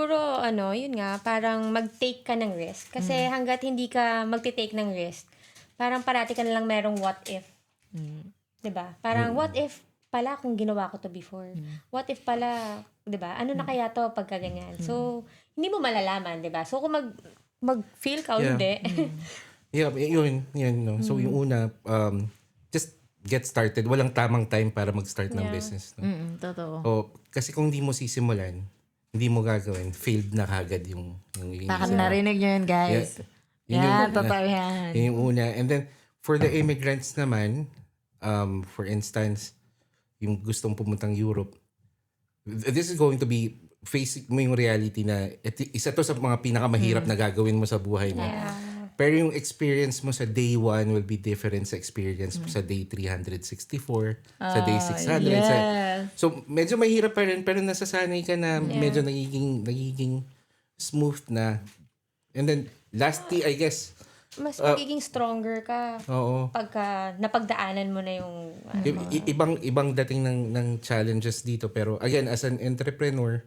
Siguro yun nga, parang mag-take ka ng risk. Kasi hangga't hindi ka magte-take ng risk, parang parati ka nalang merong what if. Mm. 'Di ba? Parang what if pala kung ginawa ko to before? What if pala, 'di ba? Ano na kaya to pagka ganyan? So, hindi mo malalaman, 'di ba? So, kung mag-feel ka o Yeah. hindi. Yeah, yun, no. So yung una, just get started. Walang tamang time para mag-start ng Yeah. business, no. Totoo. O, kasi kung hindi mo sisimulan, hindi mo gagawin, failed na kagad yung Baka isa. narinig nyo yun, guys. Yun Yan, totoo yan. Yun yung una. And then, for the immigrants naman, for instance, yung gustong pumuntang Europe, this is going to be facing mo yung reality na isa to sa mga pinakamahirap na gagawin mo sa buhay mo. Pero yung experience mo sa day 1 will be different sa experience mo sa day 364, sa day 600. yes. So, medyo mahirap pa rin, pero nasasanay ka na medyo nagiging smooth na. And then, lastly, I guess, Mas magiging stronger ka oo. pagka napagdaanan mo na yung Ibang dating ng challenges dito, pero again, as an entrepreneur,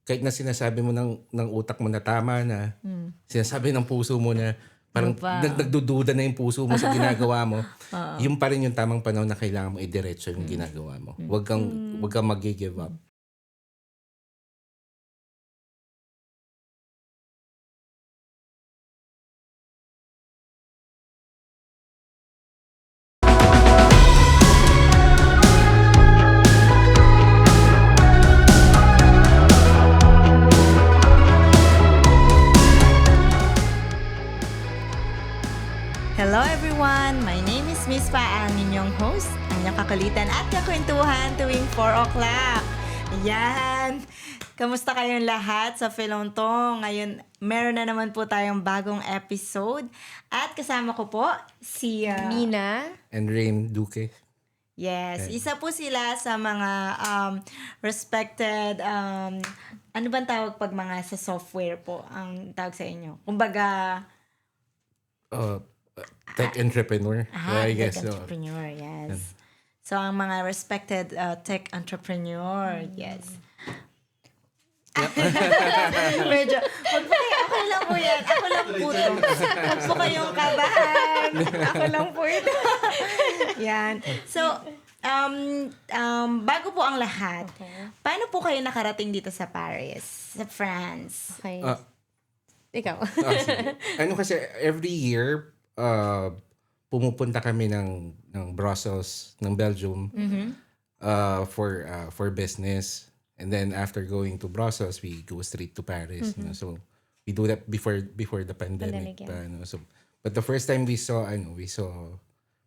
kahit na sinasabi mo ng utak mo na tama na, sinasabi ng puso mo na parang nagdududa na yung puso mo sa ginagawa mo, yung pa rin yung tamang panahon na kailangan mo idiretso yung ginagawa mo. Huwag kang mag-give up. Hello everyone! My name is Miss Pa, ang inyong host, ang inyong kakulitan at kakwentuhan tuwing 4 o'clock. Yan! Kamusta kayong lahat sa Filonto? Ngayon, meron na naman po tayong bagong episode. At kasama ko po si... Mina. And Rain Duque. Yes, isa po sila sa mga respected, ano bang tawag pag mga sa software po ang tawag sa inyo? Kumbaga, Tech entrepreneur. I guess. tech entrepreneur, yes. So, ang mga respected tech entrepreneur, yes. Medyo, wag po kayo, okay lang po yan. Ako lang po to. Wag po kayong kabahan. Ako lang po ito. Yan. So, bago po ang lahat, paano po kayo nakarating dito sa Paris, sa France? Okay. Ikaw. Sige. Ano kasi, every year, pumupunta kami ng Brussels, ng Belgium, for business. And then after going to Brussels, we go straight to Paris. No? So we do that before the pandemic. Pandemic, yeah. So, but the first time we saw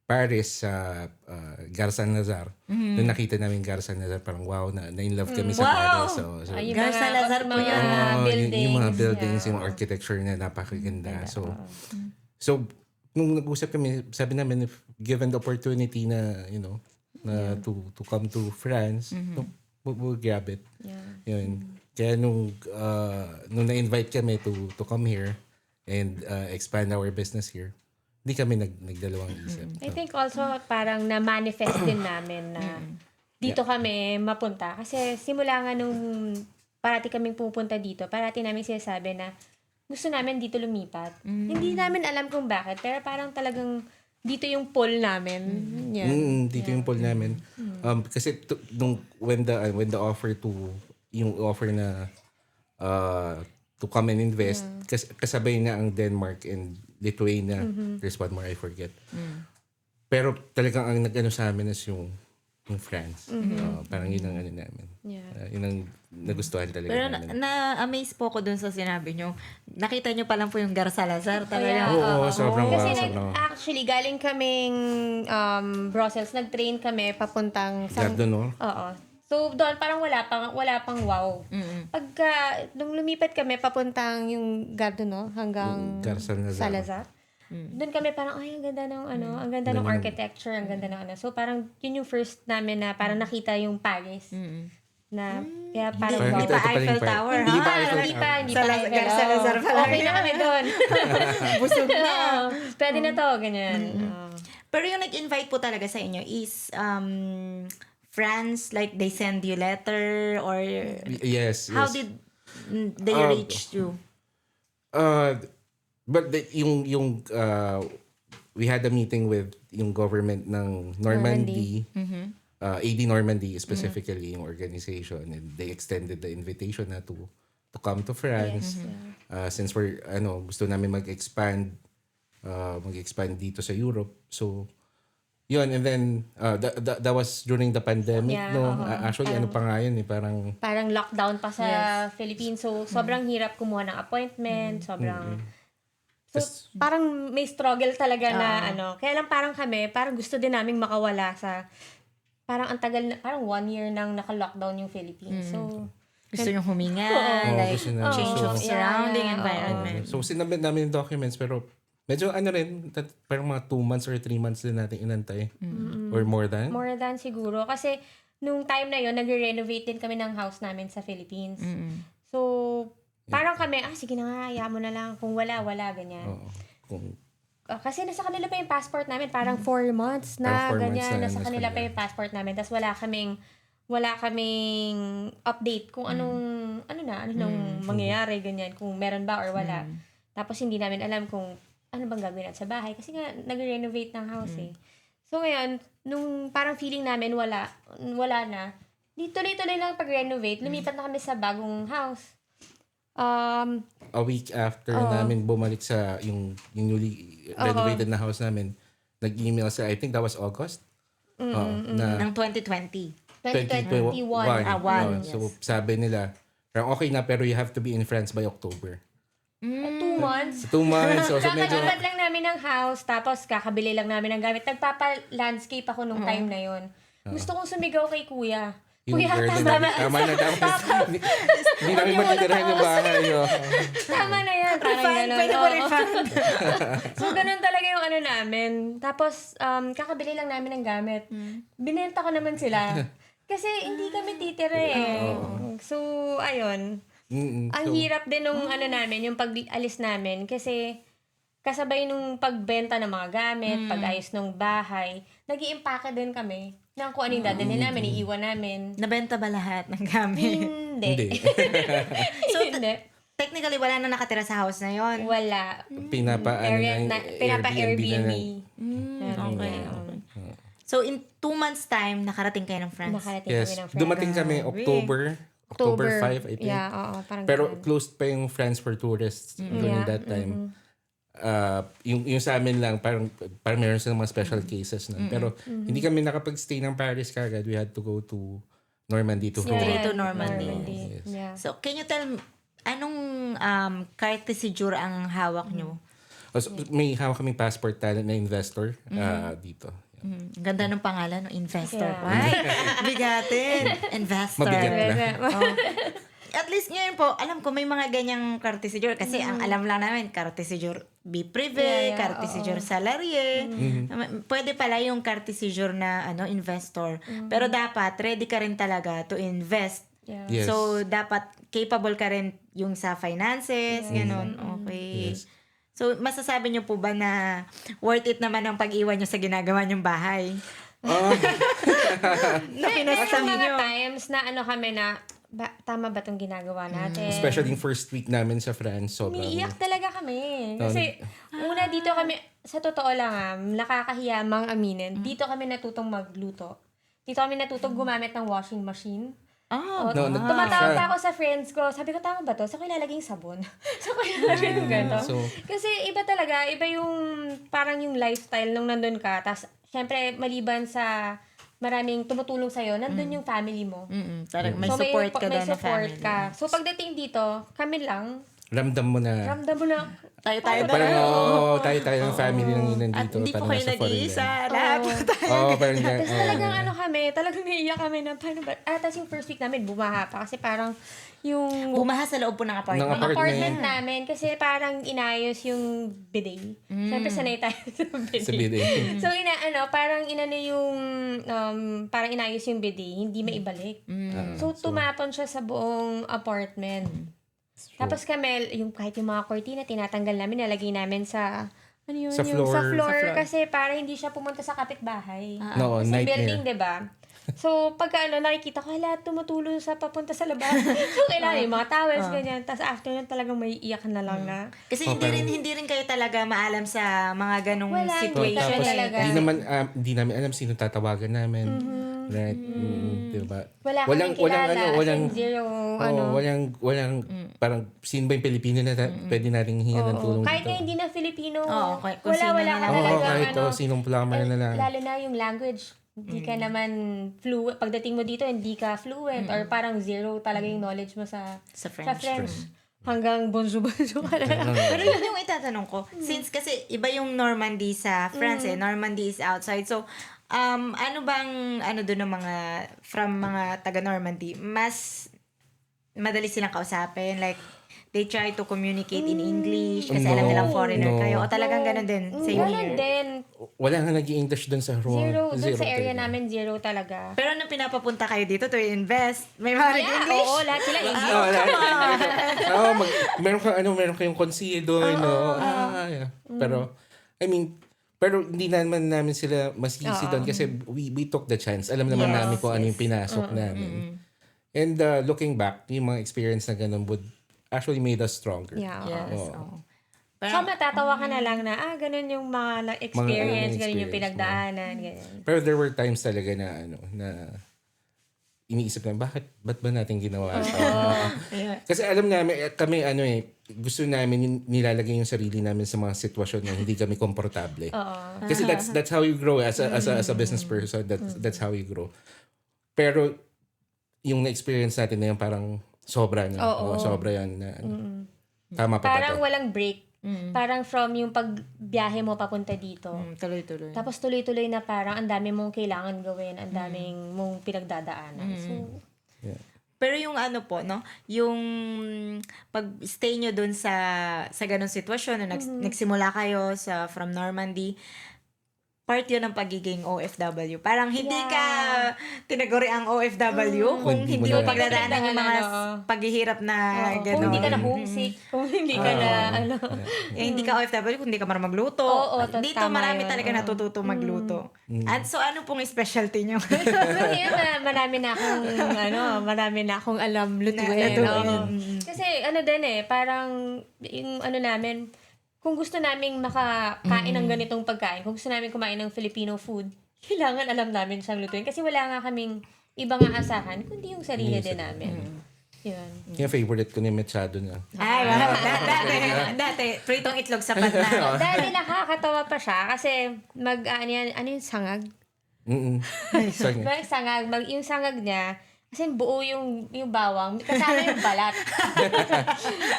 Paris sa Garsan Lazar. Doon nakita namin Garsan Lazar, parang wow, na-in love kami sa Paris. So, Ay, yung Garza Lazar po yun. yung mga buildings, yeah. yung architecture na napakaganda. So nung nag-usap kami, sabi namin, if given the opportunity na, na to come to France, so, we'll grab it. Yeah. Yun. Kaya nung na-invite kami to come here and expand our business here, hindi kami nagdalawang isip. I think also parang na-manifest din namin na dito kami mapunta. Kasi simula nga nung parati kaming pupunta dito, parati namin sinasabi na gusto namin dito lumipat. Hindi namin alam kung bakit, pero parang talagang dito yung pull namin. Yeah. Dito yung poll namin. Kasi when the offer na to come and invest, kasabay na ang Denmark and Lithuania. There's one more I forget. Pero talagang ang nag-ano sa amin is yung France. Parang yun ang ano namin. Yeah. Yun ang nagustuhan talaga Pero namin. na-amaze po ko dun sa sinabi nyo. Nakita nyo pa lang po yung Garza Lazar. Talaga. yeah. Oo, sobrang Kasi sobrang actually, galing kaming Brussels, nag-train kami papuntang... Gardon, no? Oo. So, doon parang wala pang wow. Pagka, nung lumipat kami papuntang yung Gardon, no? Hanggang Garza Lazar. Salazar. Doon kami parang, ay, ang ganda ng ang ganda ng architecture, ang ganda ng So, parang, yun yung first namin na parang nakita yung Paris. Na, kaya parang Hindi Ito pa pala yung Eiffel part. Tower, Hindi ha? pa Eiffel Hindi pa Garza Eiffel. Lazar pa lang. Okay na kami doon. Busog na. Pwede na to, ganyan. Pero yung nag-invite po talaga sa inyo is France, like they send you letter or Yes. how yes. did they Uh, reached you? But we had a meeting with yung government ng Normandy, AD Normandy specifically, yung organization, and they extended the invitation na to come to France. Since gusto namin mag-expand dito sa Europe. So, yun, and then that was during the pandemic, Yeah, no? oo. Actually, ano pa nga yun, parang Parang lockdown pa sa Philippines. So, sobrang hirap kumuha ng appointment. Sobrang... So, parang may struggle talaga na Kaya lang parang kami, parang gusto din naming makawala sa... Parang ang tagal na... Parang 1 year nang naka-lockdown yung Philippines. So, Gusto nyo huminga, like gusto namin. change of So, surrounding yeah, environment. so sinabit namin yung documents, pero medyo parang mga 2 months or 3 months din natin inantay. Or more than. more than siguro. Kasi, nung time na yon nagre-renovate din kami ng house namin sa Philippines. So, parang kami, sige na nga, hayaan mo na lang. Kung wala, ganyan. Oo. Kung Kasi nasa kanila pa yung passport namin. Parang 4 months na, Parang 4 months ganyan. na Nasa nasa kanila pa kanila. yung passport namin. Tapos wala kaming update kung anong mangyayari, ganyan. Kung meron ba or wala. Tapos hindi namin alam kung ano bang gagawin natin sa bahay. Kasi nga, nag-renovate ng house eh. So ngayon, nung parang feeling namin wala na, di tuloy-tuloy lang pag-renovate, lumipat na kami sa bagong house. a week after namin bumalik sa yung newly renovated na house namin, nag-email sa, I think that was August. Na Ng 2020. 2021. So sabi nila, parang okay na pero you have to be in France by October. 2 months. 2 months. So medyo, Kakalipat lang namin ng house, tapos kakabili lang namin ng gamit. Nagpapa-landscape ako nung time na yon. Gusto kong sumigaw kay kuya. yung Kuya, garden tama namin, na. hindi namin matitirahan yung bahay. Tama na yan. Parang ganun. Pwede mo Oo. refund. So, ganun talaga yung namin. Tapos, kakabili lang namin ng gamit. Binenta ko naman sila. Kasi hindi kami titira eh. So, ayun. Ang hirap din nung namin, yung pag-alis namin. Kasi, kasabay nung pagbenta ng mga gamit, pag-ayos ng bahay, nag-i-impake din kami ng kung anong dadalhin namin, iiwan namin. Nabenta ba lahat ng gamit? Hindi. So, Hindi. technically, wala na nakatira sa house na yon. Wala. Pinapa-Airbnb Pinapa-Airbnb. Okay. So, in 2 months time, nakarating kayo ng France. Nakarating Yes. kami ng France. Dumating kami October 5, I think. Yeah, oo. Parang Pero ganun. closed pa yung France for tourists during that time. Yung sa amin lang, parang meron silang mga special cases na. Pero hindi kami nakapag-stay ng Paris kagad. We had to go to Normandy to Rouen. Straight to Normandy. Yes. Yeah. So, can you tell, anong cartesijure ang hawak nyo? So, may hawak kaming passport talent na investor dito. Ganda ng pangalan, no? Investor. Yeah. Ay, bigatin. Investor. Mabigat na. Oh. At least ngayon po, alam ko may mga ganyang cartesijure kasi ang alam lang namin, cartesijure be privé, cartesijure salarié. Pwede pala yung cartesijure na investor. Pero dapat ready ka rin talaga to invest. Yeah. Yes. So, dapat capable ka rin yung sa finances, ganun. Okay. Yes. So, masasabi niyo po ba na worth it naman ang pag-iwan niyo sa ginagawa niyong bahay? Na May pinasam mga niyo. times na kami na, tama ba itong ginagawa natin? Especially yung first week namin sa France. Sobrang Umiiyak talaga kami. Kasi, una dito kami, sa totoo lang nakakahiya mang aminin, dito kami natutong magluto. Dito kami natutong gumamit ng washing machine. Oh, No, Tumatawag pa ako sa friends ko. Sabi ko, tama ba to? Saan ko ilalagay yung sabon? Saan ko ilalagay yung ganito? So- Kasi iba talaga, iba yung parang yung lifestyle nung nandun ka. Tapos, syempre, maliban sa maraming tumutulong sa'yo, nandun yung family mo. Parang may So, support ka may doon na support family. ka. So, pagdating dito, kami lang, ramdam mo na. ramdam mo na, Tayo-tayo na. Parang tayo ng family ng yun At nandito. hindi po parang kayo nasa foreign nag-iisa. land. Lahat po tayo. Parang tapos talagang talagang naiiyak kami na, paano ba? Tapos yung first week namin, bumaha pa. Kasi parang, yung Bumaha sa loob po ng apartment. Ng apartment. apartment namin, kasi parang inayos yung bidet. Siyempre, sanay tayo sa bidet. Sa bidet. So, parang parang inayos yung bidet, hindi maibalik. So, tumapon siya sa buong apartment. Tapos kami, kahit yung mga cortina, tinatanggal namin, nalagay namin sa ano yun, Sa yung floor. sa floor, Sa floor. kasi para hindi siya pumunta sa kapitbahay. No, Kasi nightmare. building, di ba? So, pagka nakikita ko, hala, tumutulong sa papunta sa labas. So, kailangan yung mga towels, ganyan. Tapos after nun, talagang may iyak na lang na. Kasi hindi rin kayo talaga maalam sa mga ganong Wala, hindi situation. kami Tapos, talaga. di namin alam sino tatawagan namin. Right? Diba? Wala kaming kilala, walang, as in zero, walang, parang, sino ba yung Pilipino na pwede nating hingan ng tulong kahit dito? nga hindi na Filipino, Oo, kung sino wala na ka lang. Oo, talaga, kahit sinong plumber na lang. lalo na yung language. Hindi ka naman fluent. Pagdating mo dito, hindi ka fluent or parang zero talaga yung knowledge mo sa French. Hanggang bonjour-bonjour ka na lang. Pero yun yung itatanong ko. Since kasi iba yung Normandy sa France Normandy is outside. So, ano bang, doon ng mga, from mga taga-Normandy, mas madali silang kausapin? Like, they try to communicate in English kasi alam nilang foreigner kayo. O talagang ganun din, same Ganun here. din. Wala nga nag-i-English doon sa room. Zero. Doon sa area talaga. namin, zero talaga. Pero nung pinapapunta kayo dito to invest, may mga Yeah, nag-English? oo, lahat sila English. Meron kayong konsiye doon, no? Yeah. Pero hindi naman namin sila masisi doon kasi we took the chance. Alam naman namin kung ano yung pinasok namin. And looking back, yung mga experience na ganun would actually made us stronger. Yeah. Yes. Oo. So, matatawa ka na lang na, ganun yung mga experience, ganun yung experience, pinagdaanan, ganyan. Pero there were times talaga na na iniisip na ba't ba natin ginawa ito? Kasi alam namin kami gusto namin nilalagay yung sarili namin sa mga sitwasyon na hindi kami komportable. Kasi that's how you grow as a business person. That's how you grow. Pero yung na-experience natin na yung parang sobra na. Sobra yan na tama pa Parang ba to? walang break. Parang from yung pagbiyahe mo papunta dito. Tuloy-tuloy. Tapos tuloy-tuloy na parang ang dami mong kailangan gawin, ang daming mong pinagdadaanan. So, Pero yung yung pag-stay nyo dun sa ganong sitwasyon, na nagsimula kayo from Normandy, part yun ng pagiging OFW. Parang hindi ka tinaguri ang OFW kung hindi mo pagdadaanan yung mga paghihirap na gano'n. kung hindi ka na homesick, kung hindi ka na, Hindi ka OFW kung hindi ka marunong magluto. Dito tama marami yun. talaga natututo magluto. At so, ano pong specialty nyo? So, yun, marami na akong alam lutuin. Oo. Kasi, parang, yung namin, kung gusto naming makakain ng ganitong pagkain, kung gusto namin kumain ng Filipino food, kailangan alam namin siyang lutuin. Kasi wala nga kaming ibang aasahan, kundi yung sarili din namin. Yun. Yung favorite ko ni Machado na. Ay, wow. Dati, pritong itlog sapat na. Dahil nakakatawa pa siya kasi ano yung sangag? Sorry. Yung sangag niya, kasi buo yung bawang, kasama yung balat.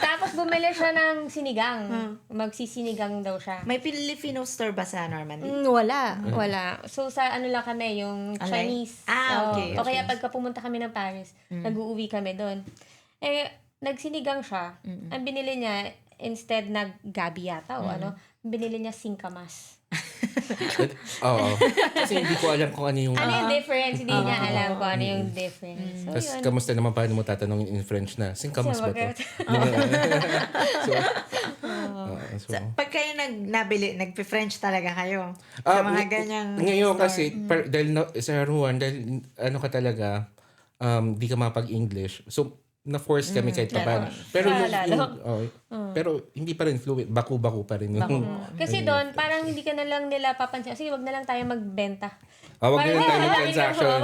Tapos bumili siya ng sinigang. Magsisinigang daw siya. May Filipino store ba sa Normandy? Wala. So, sa lang kami, yung Chinese. Okay. O kaya pagka pumunta kami ng Paris, nag-uuwi kami doon. Nagsinigang siya. Ang binili niya, instead na gabi yata binili niya singkamas. Oo. Kasi hindi ko alam kung ano yung... Ano yung difference? Hindi niya alam kung ano yung difference. So, Tapos, yun. kamusta naman paano mo tatanungin in French na? Singkamas ba to? So, Pag kayo nagpe-French talaga kayo. Sa mga ganyang ngayon store. kasi, dahil sa Ruan, dahil ka talaga, di ka mapag-English. So, na-force kami kahit pa paano. Pero pero hindi pa rin fluent. Baku-baku pa rin. Kasi doon, parang hindi ka na lang nila papansin. Sige, wag na lang tayo magbenta. Wag na lang tayo Parang, mag-transaction.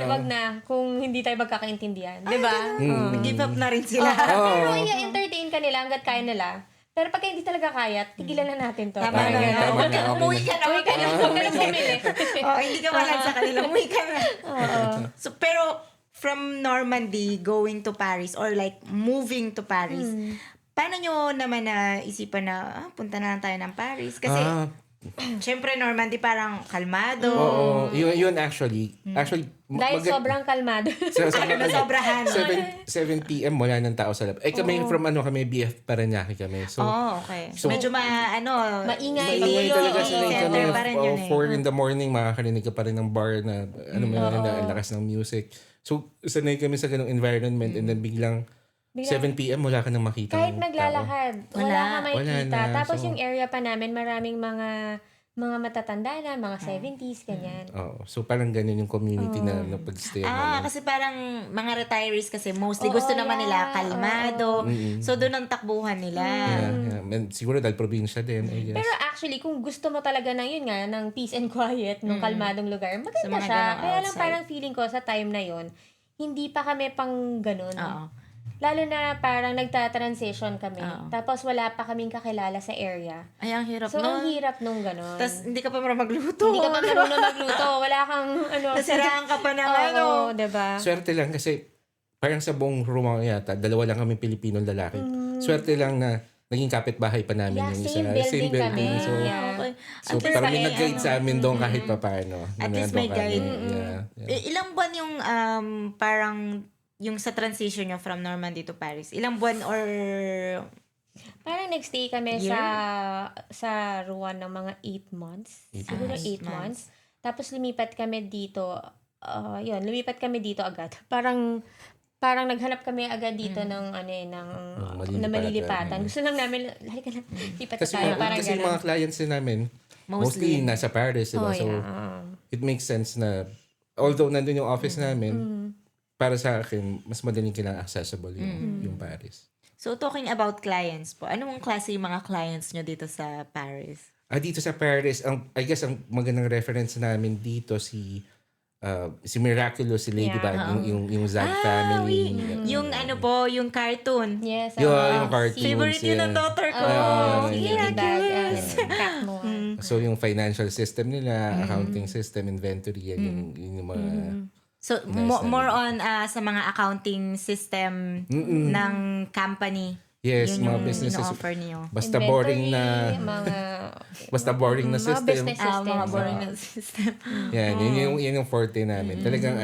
wag na. Kung hindi tayo magkakaintindihan. Di ba? Give up na rin sila. Pero i-entertain ka nila hanggat kaya nila. Pero pag hindi talaga kaya, tigilan na natin to. Tama Parang na. gano'n. na. Umuwi ka na. Huwag ka na bumili. Hindi ka malang sa kanila. Umuwi ka na. So, pero from Normandy going to Paris or like moving to Paris, paano nyo naman naisipan na punta na lang tayo ng Paris? Kasi, syempre Normandy parang kalmado. Oo. Yun actually. Dahil sobrang kalmado. Sobrahan. 7 p.m. wala nang tao sa lab. Kami kami BF Paranaque kami. So, okay. So, medyo maingay talaga sila kami. center pa rin yun 4 in the morning, makakarinig ka pa rin ng bar na na lakas ng music. So, sanay kami sa ganung environment and then biglang bigla, 7 p.m. wala ka nang makita. kahit maglalakad, wala Wala. ka makikita. Wala na. Tapos So, yung area pa namin, maraming mga matatanda na, mga 70s, ganyan. Oo. So parang ganun yung community na napag-stay namin. Kasi parang mga retirees kasi mostly Oo, gusto naman nila yeah. kalmado. Mm-mm. So doon ang takbuhan nila. Yeah. And siguro dahil probinsya din, I guess. Pero actually, kung gusto mo talaga ng yun nga, ng peace and quiet, ng kalmadong lugar, Sa maganda mga siya. ganong Kaya lang outside. parang feeling ko sa time na yun, hindi pa kami pang ganun. Oo. Lalo na parang nagta-transition kami. Oo. Tapos wala pa kaming kakilala sa area. Ay, ang hirap So, ang nun. hirap nung ganun. Tapos hindi ka pa marunong magluto. Hindi ka pa marunong magluto. Wala kang ano. Nasiraan ka pa ng Oo, ano. diba? Swerte lang kasi parang sa buong Roma yata, dalawa lang kami Pilipinong lalaki. Swerte lang na naging kapitbahay pa namin Yeah, yung isa. same building kami. So, Yeah. Okay. so At least parang may may nag-guide ano. sa amin doon kahit pa paano. At least may guide. Yeah. Ilang buwan yung parang yung sa transition nyo from Normandy to Paris? Ilang buwan or Parang nagstay kami Year? sa Rouen ng mga 8 months. Eight Siguro months. 8 months. Tapos lumipat kami dito. Lumipat kami dito agad. Parang naghanap kami agad dito ng malilipatan. na malilipatan. Gusto lang namin, halika na, lipat Kasi, tayo. Parang kasi yung gano'n. mga clients din namin, Mostly. mostly nasa Paris, diba? Oh, So, yeah. it makes sense na, although nandun yung office namin, para sa akin, mas madaling accessible yung Paris. So, talking about clients po, anong klase yung mga clients nyo dito sa Paris? Dito sa Paris, I guess ang magandang reference namin dito si Miraculous, si Ladybug, yung Zag family. Yung ano po, yung cartoon. Yes. Yung cartoons. Favorite yun ng yeah. daughter ko. Si yeah. Ladybug, cat mo. So yung financial system nila, accounting system, inventory, yan yung mga... So, more on sa mga accounting system ng company. Yes, Yun mga yung businesses. ino-offer niyo. Basta boring na... Basta boring na mga system. business Mga systems. boring na system. Yan, yun yung forte namin. Talagang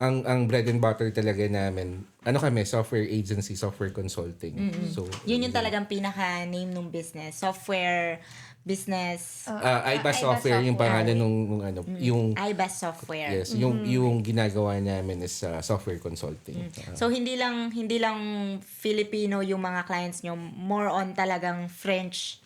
ang bread and butter talaga namin, kami, software agency, software consulting. So, Yun yung talagang pinaka-name ng business. Software business. iBus software, yung pangalan yung iBus software. yes, yung ginagawa namin is software consulting. So hindi lang Filipino yung mga clients nyo, more on talagang French.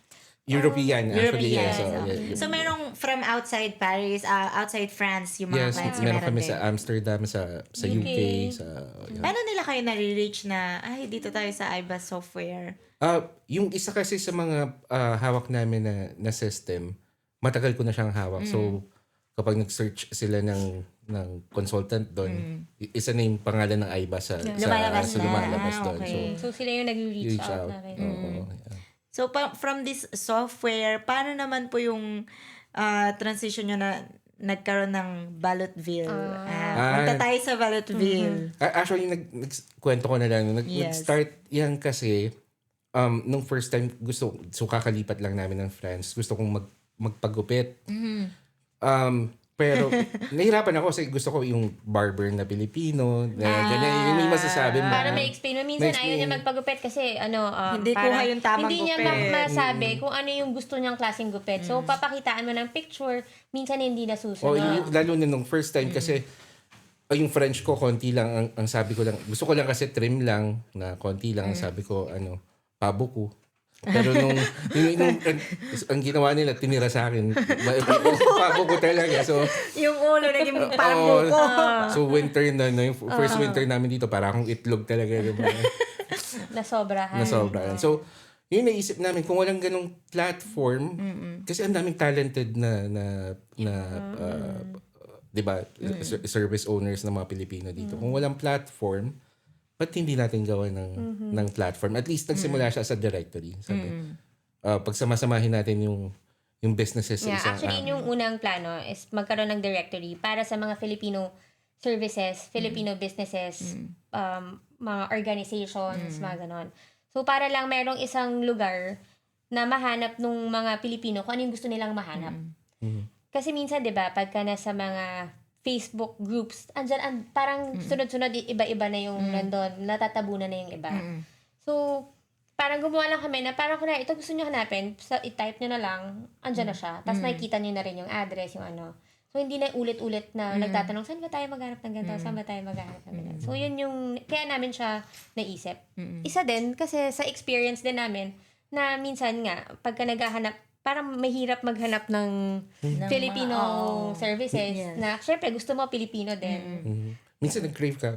European, actually. European. Yes, yeah. So merong from outside Paris, outside France yung mga Yes, clients meron kami din. sa Amsterdam, sa UK, sa... yeah. Paano nila kayo nare-reach na, ay, dito tayo sa iBus software? Yung isa kasi sa mga hawak namin na system, matagal ko na siyang hawak. So, kapag nag-search sila ng consultant doon, isa na yung pangalan ng iBus sa Lumalabas na. lumalabas doon. Okay. So, So, sila yung nag-reach reach out out. na rin. Oo, yeah. So from this software, paano naman po yung transition nyo na nagkaroon ng Ballotville? Punta tayo sa Ballotville. Actually, nagkwento ko na lang. Yes. Nag-start yan kasi, nung first time, kakalipat lang namin ng France. Gusto kong magpagupit. Pero, nahirapan ako kasi gusto ko yung barber na Pilipino. Ganyan, yung may masasabi mo. Para may explain mo. Minsan May-explain. ayaw niya magpagupit kasi Hindi parang kuha yung tamang hindi niya gupit. masabi kung ano yung gusto niyang klaseng gupit. So, papakitaan mo ng picture, minsan hindi O, nasusunod. lalo na nung first time kasi, yung French ko, konti lang, ang sabi ko lang, gusto ko lang kasi trim lang, na konti lang, ang sabi ko, pabuko. Pero nung ang ginawa nila, tinira sa akin. Pabuko talaga. So, Yung ulo naging parang oo. buko. So, winter na, yung first winter namin dito, parang akong itlog talaga. Diba? Nasobrahan. Nasobrahan. So, yun naisip namin, kung walang ganong platform, kasi ang daming talented na di ba, service owners ng mga Pilipino dito. Kung walang platform, ba't hindi natin gawa ng platform? At least nagsimula siya sa directory. Sabi, pagsamasamahin natin yung businesses sa Yeah, isang actually, yung unang plano is magkaroon ng directory para sa mga Filipino services, Filipino businesses, mga organizations, mga ganon. So, para lang merong isang lugar na mahanap nung mga Pilipino kung ano yung gusto nilang mahanap. Kasi minsan, di ba, pagka nasa mga Facebook groups, parang sunod-sunod, iba-iba na yung nandun, natatabunan na yung iba. So, parang gumawa lang kami na parang kung ito gusto nyo hanapin, i-type nyo na lang, andyan na siya. Tapos nakikita nyo na rin yung address, yung ano. So, hindi na ulit-ulit na nagtatanong, saan ba tayo maghanap ng ganito? Saan ba tayo maghanap ng ganito? So, yun yung, kaya namin siya naisip. Isa din, kasi sa experience din namin, na minsan nga, pagka naghahanap, parang mahirap maghanap ng Filipino services Yes. na, syempre, gusto mo Filipino din. Minsan nag-crave ka,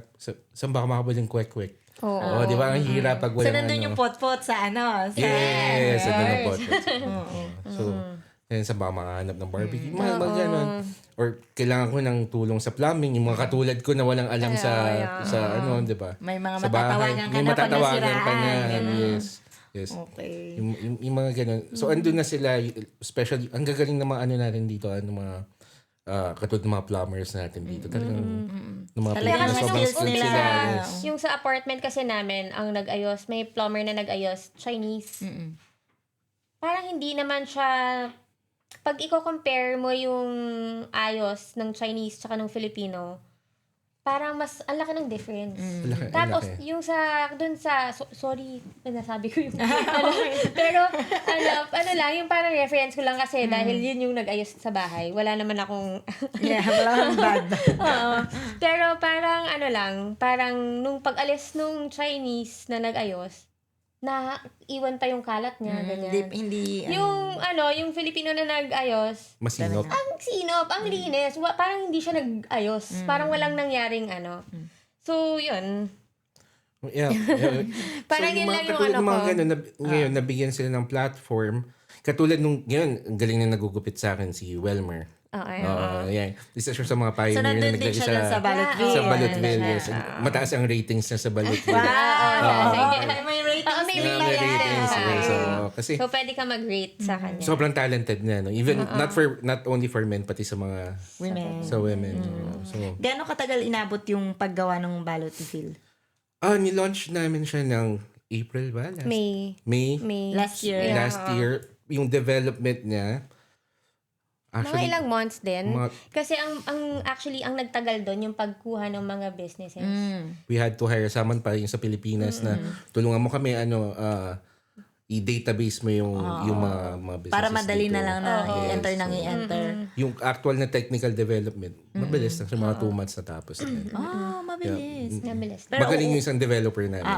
saan ba ka makabalik ng kwek-kwek? Oo. Di ba? Ang hirap pag So, walang nandun yung pot-pot sa sa... Yes, ito na po. Oo. So, yan sa baka makahanap ng barbecue. Mga ganun. Or kailangan ko ng tulong sa plumbing. Yung mga katulad ko na walang alam sa di ba? May mga Sa bahay. matatawagan ka May na pag matatawagan ka na. nasiraan. Yes. Yes. Okay. Yung mga ganun. So, andun na sila, especially, ang gagaling na mga ano natin dito, mga katulad ng mga plumbers natin dito. Talagang, ng mga Talagang Pilipinas, mas sobrang skills skilled nila. sila. Yeah. Yes. Yung sa apartment kasi namin, ang nag-ayos, may plumber na nag-ayos, Chinese. Parang hindi naman siya, pag i-compare mo yung ayos ng Chinese tsaka ng Filipino, parang mas, ang laki ng difference. Laki- Tapos, laki. yung sorry, nasabi ko yung, pero, ano lang, yung parang reference ko lang kasi dahil yun yung nag-ayos sa bahay. Wala naman akong, Yeah, wala kang bad. oo. Pero parang, parang nung pag-alis nung Chinese na nag-ayos, na iwan pa yung kalat niya, ganyan. Hindi, Yung Filipino na nag-ayos, Masinop. ang sinop, ang linis. Parang hindi siya nag-ayos. Parang walang nangyaring So, yun. Yeah. Parang so, yun lang yung katulad ng mga ko. ganun, ngayon, nabigyan sila ng platform. Katulad nung, ngayon, ang galing na nagugupit sa akin si Welmer. Yan. Isa siya sa mga pioneer So, na nandun din naglagay siya dun sa Balutville. Sa Balutville, Siya. yes. Mataas ang ratings niya sa Balutville. May ratings. May Yeah, ratings may yan. ratings. Yes. So, kasi So, pwede ka mag-rate sa kanya. sobrang talented niya. No? Even, not only for men, pati sa mga Women. sa women. So, Gano'ng katagal inabot yung paggawa ng Balutville? nilaunch namin siya ng April ba? May. Last year. Last year. Yung development niya, Mga ilang months din. mga- Kasi actually, ang nagtagal doon yung pagkuha ng mga businesses. we had to hire someone pa yung sa Pilipinas na tulungan mo kami i-database mo yung mga businesses Para madali dito. na lang na i-enter Yes. nang i-enter. Yung actual na technical development, mabilis lang. Mga 2 months na tapos. Mabilis. Nabilis. Pero Magaling yung isang developer namin.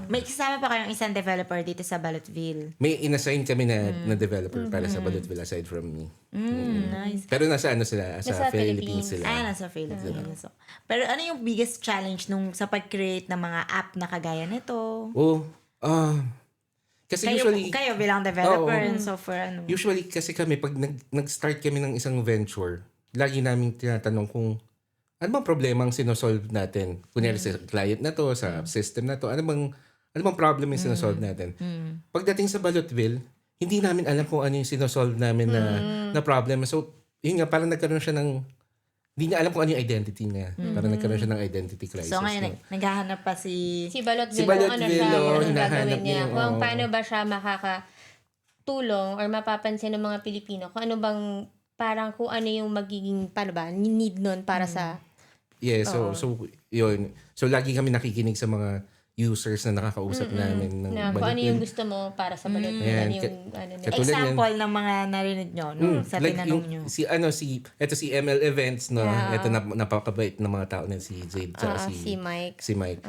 may kasama pa kayong isang developer dito sa Balutville. May inassign kami na developer para sa Balutville aside from me. Nice. Pero nasa sila, Nasa sa Philippines Philippines. sila. Nasa Philippines. So, pero ano yung biggest challenge sa pag-create ng mga app na kagaya nito? Kasi Kayo bilang developer and software, usually kasi kami, pag nag-start kami ng isang venture, lagi namin tinatanong kung ano bang problema ang sinosolve natin. Kunyari sa client na to, sa system na to, ano bang problem yung sinosolve natin. Pagdating sa Balutville, hindi namin alam kung ano yung sinosolve namin na problem. So, yun nga, parang nagkaroon siya ng, hindi niya alam kung ano yung identity niya. Parang nagkaroon siya ng identity crisis. So ngayon, naghahanap pa si Balutville, Balutville, kung ano siya, kung anong hinahanap gagawin niya. niya, Kung paano ba siya makakatulong or mapapansin ng mga Pilipino. Kung ano bang, parang kung ano yung magiging, paano ba, need nun para sa... Yeah, so yun. So lagi kami nakikinig sa mga users na nakakausap namin ng Na, kung ano Balutville. yung gusto mo para sa Balutville. Yan. Ano yung, ano nila. Katulad yan. example ng mga narinig nyo sa Like tinanong nyo. si ML Events, no? Ito napakabait na mga tao na si Jade tsaka Si Mike. Si Mike.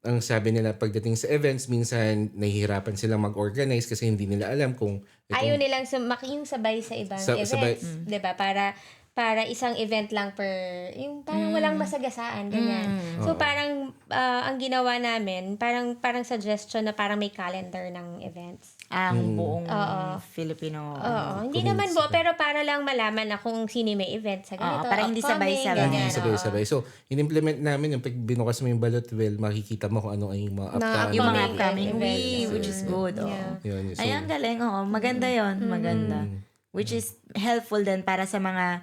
Ang sabi nila pagdating sa events, minsan nahihirapan silang mag-organize kasi hindi nila alam kung Ayaw nilang yung sabay sa ibang events. sabay. Diba? Para isang event lang yung parang walang masagasaan, ganyan. So, parang, ang ginawa namin, parang suggestion na parang may calendar ng events. Ang buong Filipino. Oo. Hindi naman pero para lang malaman na kung sino may event sa ganito. para hindi upcoming, sabay-sabay. ganyan, sabay-sabay. So, in-implement namin yung pag binukas mo yung Balutville, makikita mo kung ano ay yung mga upcoming. Yung mga Upcoming upcoming events. which is good. Yeah. Yun. So, Ay, ang galing. Maganda yon, maganda. Which is helpful din para sa mga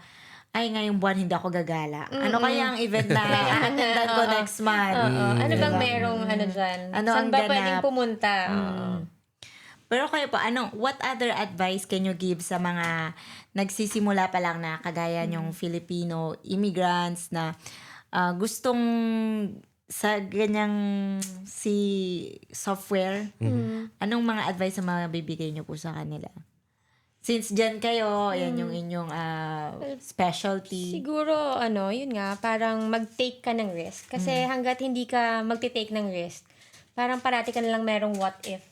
ngayong buwan hindi ako gagala. Ano kaya ang event na attendan ko next month? Ano bang merong dyan? Ano Saan ang ba ganap? pwedeng pumunta? Pero kayo po, what other advice can you give sa mga nagsisimula pa lang na kagaya nyong Filipino immigrants na gustong sa ganyang software? Anong mga advice na mga bibigay nyo po sa kanila? Since dyan kayo, yan yung inyong specialty. Siguro, yun nga, parang mag-take ka ng risk. Kasi hanggat hindi ka mag-take ng risk, parang parati ka na lang merong what if.